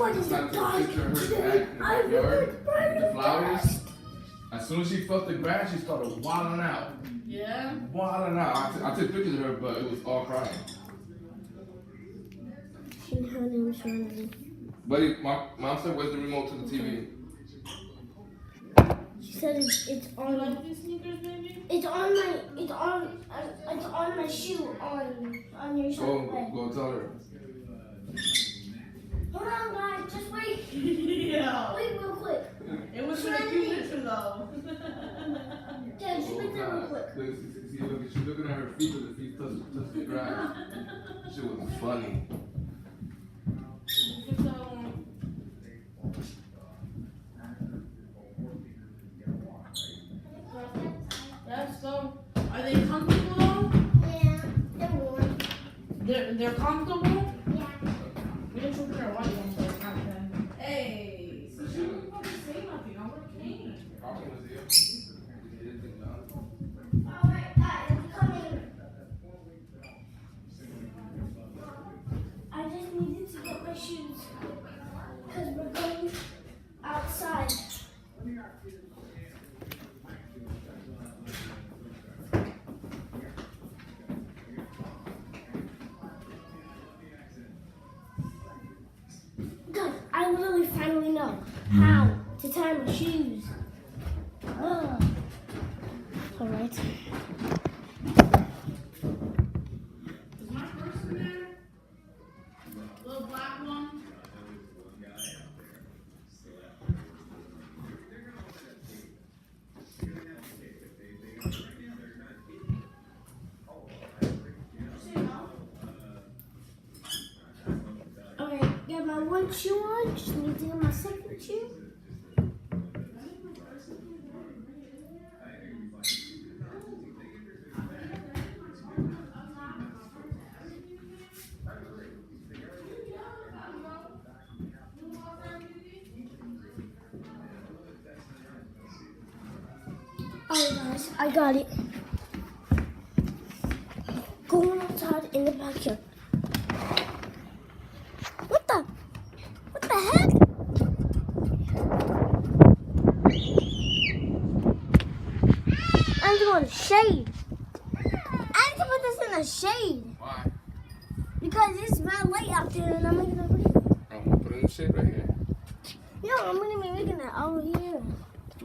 What is decided the to take picture of her back in the backyard with the flowers. As soon as she felt the grass, she started wilding out. Yeah? Wilding out. I took pictures of her, but it was all crying. Her name's Randy. Buddy, mom said, where's the remote to the TV? She said it's You on. like these sneakers, baby? It's on my shoe on your shirt. Go tell her. Hold on, guys. Just wait. Yeah. Wait real quick. It was in a cute picture, though. Dad, just wait there real quick. She's looking at her feet, but the feet touch the grass. Shit was funny. Let's go. Are they comfortable though? Yeah, they're warm. They're comfortable? Yeah. We didn't show her what you want to say. Hey, so she wouldn't fucking say nothing. I'm working. Alright, guys, come in. I just needed to get my shoes. Because we're going outside. Guys, I literally finally know how to tie my shoes. Ugh. Alright. Is my purse in there? Little black one? Okay, get my one shoe on. Just need to get my second shoe. Alright guys, I got it. Going outside in the backyard. What the heck? I'm going to shade. I have to put this in the shade. Why? Because it's bad light out there and I'm making it pretty. I'm gonna put it in the shade right here. No, I'm going to be making it over here.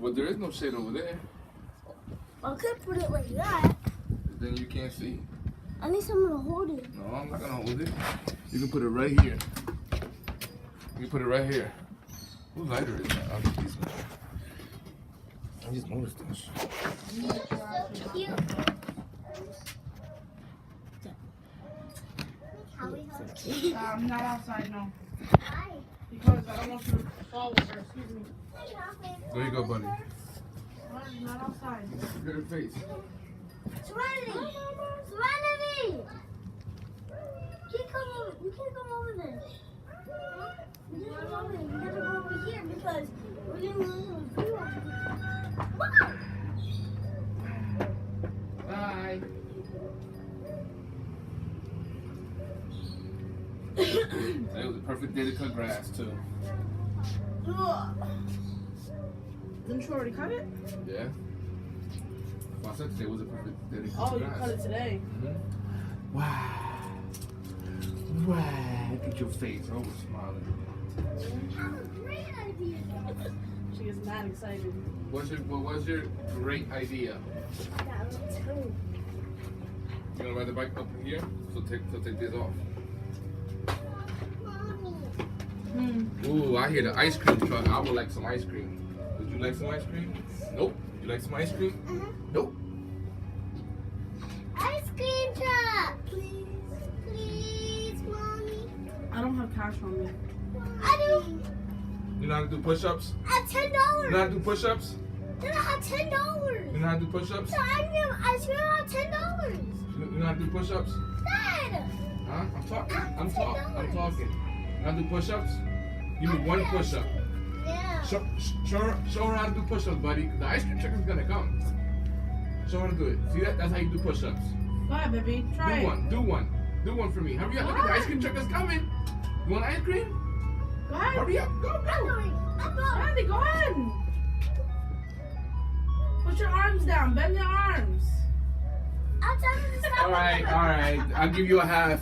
But there is no shade over there. I could put it like that. Then you can't see. At least I'm going to hold it. No, I'm not gonna hold it. You can put it right here. You can put it right here. Whose lighter is that? I'll get these now. I just noticed this. It's so cute. I'm not outside, no. Hi. Because I don't want you to fall with her. Excuse me. There you go, buddy. I'm not outside. Look at her face. Serenity! Serenity! You can't come over there. You can't come over there. You gotta go over here because we're gonna lose some view over here. Bye. It was a perfect day to cut grass too. Didn't you already cut it? Yeah. Well, I said today was a perfect day to cut Oh, you grass. cut it today. Wow. Wow. Look at your face. Always smiling. Have a great idea. She is mad excited. What was your great idea? That looks cool. You wanna ride the bike up here? So take this off. Mommy. Ooh, I hear the ice cream truck. I would like some ice cream. Would you like some ice cream? Nope. Would you like some ice cream? Nope. Ice cream truck. Please, Mommy. I don't have cash on me. I do. You know how to do push-ups? I have $10. You know how to do push-ups? Then I have $10. You know how to do push-ups? So I still have $10. You know how to do push-ups? Dad. Huh? I'm talking. I'm talking. You know how to do push-ups? Give me one push-up. Yeah. Show her how to do push-ups, buddy. The ice cream truck is gonna come. Show her how to do it. See that? That's how you do push-ups. Go ahead, baby. Try Do it. one. Do one. Do one for me. Hurry up. Look at the ice cream truck is coming. You want ice cream? Go ahead. Hurry up. Go, I'm go. going. I'm going. Randy, go ahead. Put your arms down. Bend your arms. I'm telling you to stop. All right. I'll give you a half.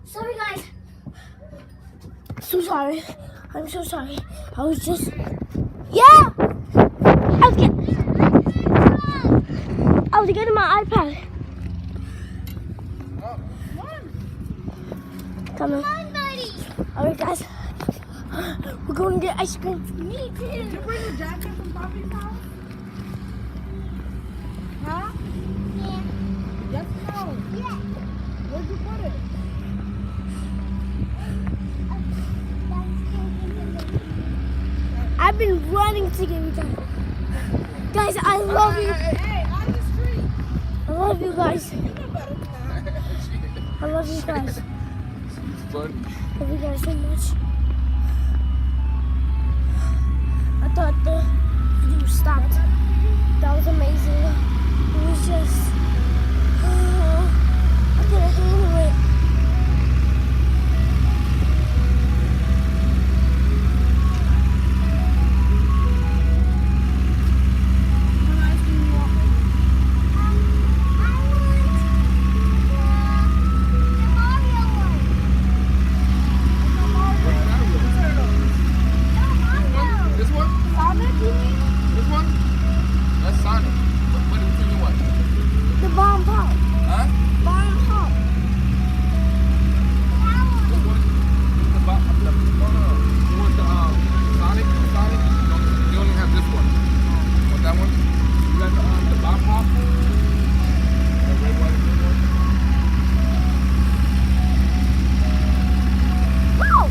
Sorry, guys. So sorry. I'm so sorry. I was just. Yeah! I was getting my iPad. Come on. Come on, buddy. Alright, guys. We're going to get ice cream. Me Did too. you bring your jacket from Poppy's house? Huh? Yeah. Yes or no? Yeah. Where'd you put it? I've been running to get you done. Guys, I love you. Hey, out of the street. I love you guys. You know better than that. I love you guys. Funny. Love you guys so much. I thought the video stopped. That was amazing. It was just, I couldn't handle it. How nice do you want it? This one? Sonic, you mean? This one? That's Sonic. What is between what? The bomb pop. Huh? Bomb pop. This one? The no. You want the Sonic? Sonic? You only have this one. Want that one? You got the Bob Pop? The red, white, and blue one? Wow!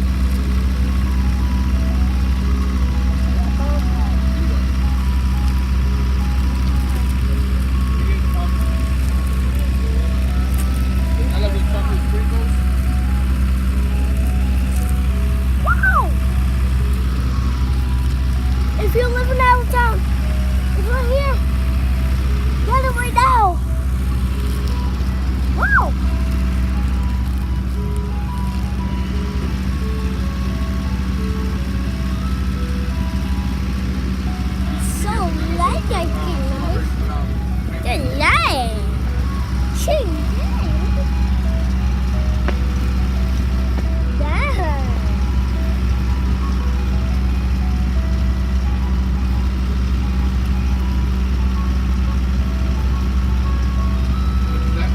You get I love the chocolate sprinkles. Wow! If you live in out of town, it's right here. Get it right now. Wow! So light, I think. The light. Yeah.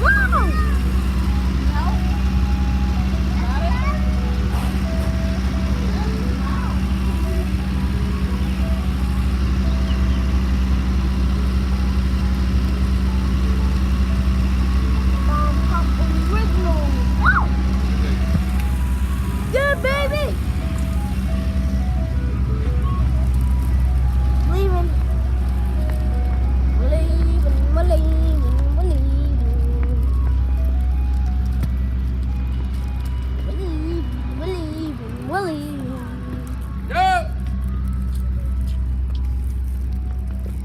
Wow! Bomb Pop original. Wow! Yeah, baby! Leaving. We're leaving, we're leaving, we're leaving. We're leaving, we're leaving, we're leaving. Yeah!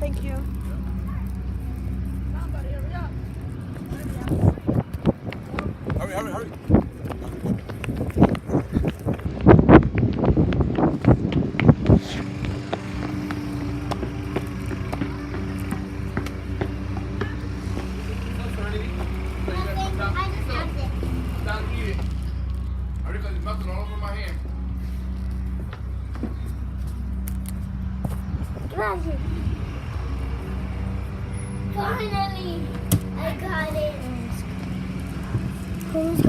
Thank you. Somebody hurry up. Hurry. Get out of here. Finally, I got it. Almost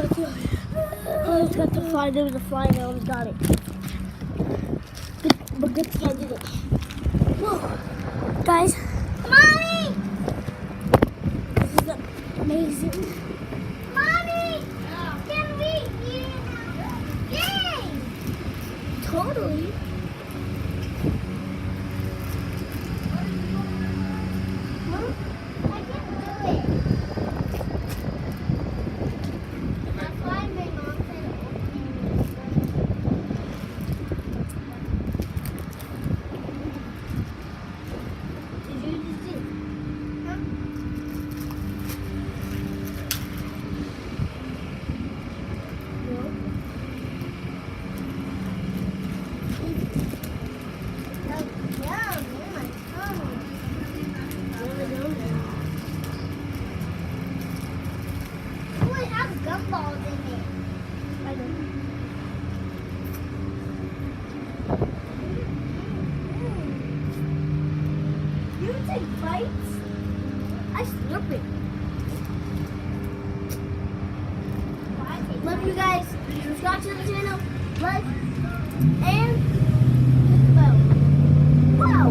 got to fly. There was a fly and I almost got it. But good thing I did it. Whoa. Guys. Mommy! This is amazing. Mommy! Can we eat it? Yay! Totally. Mom, I can't do it. That's why my mom said did you just do? Huh? No. Oh, yum, in my tummy. Oh, it has gumballs in it. I know. You take bites? I slurp it. Love you guys. Subscribe to the channel, like, and hit the bell. Wow!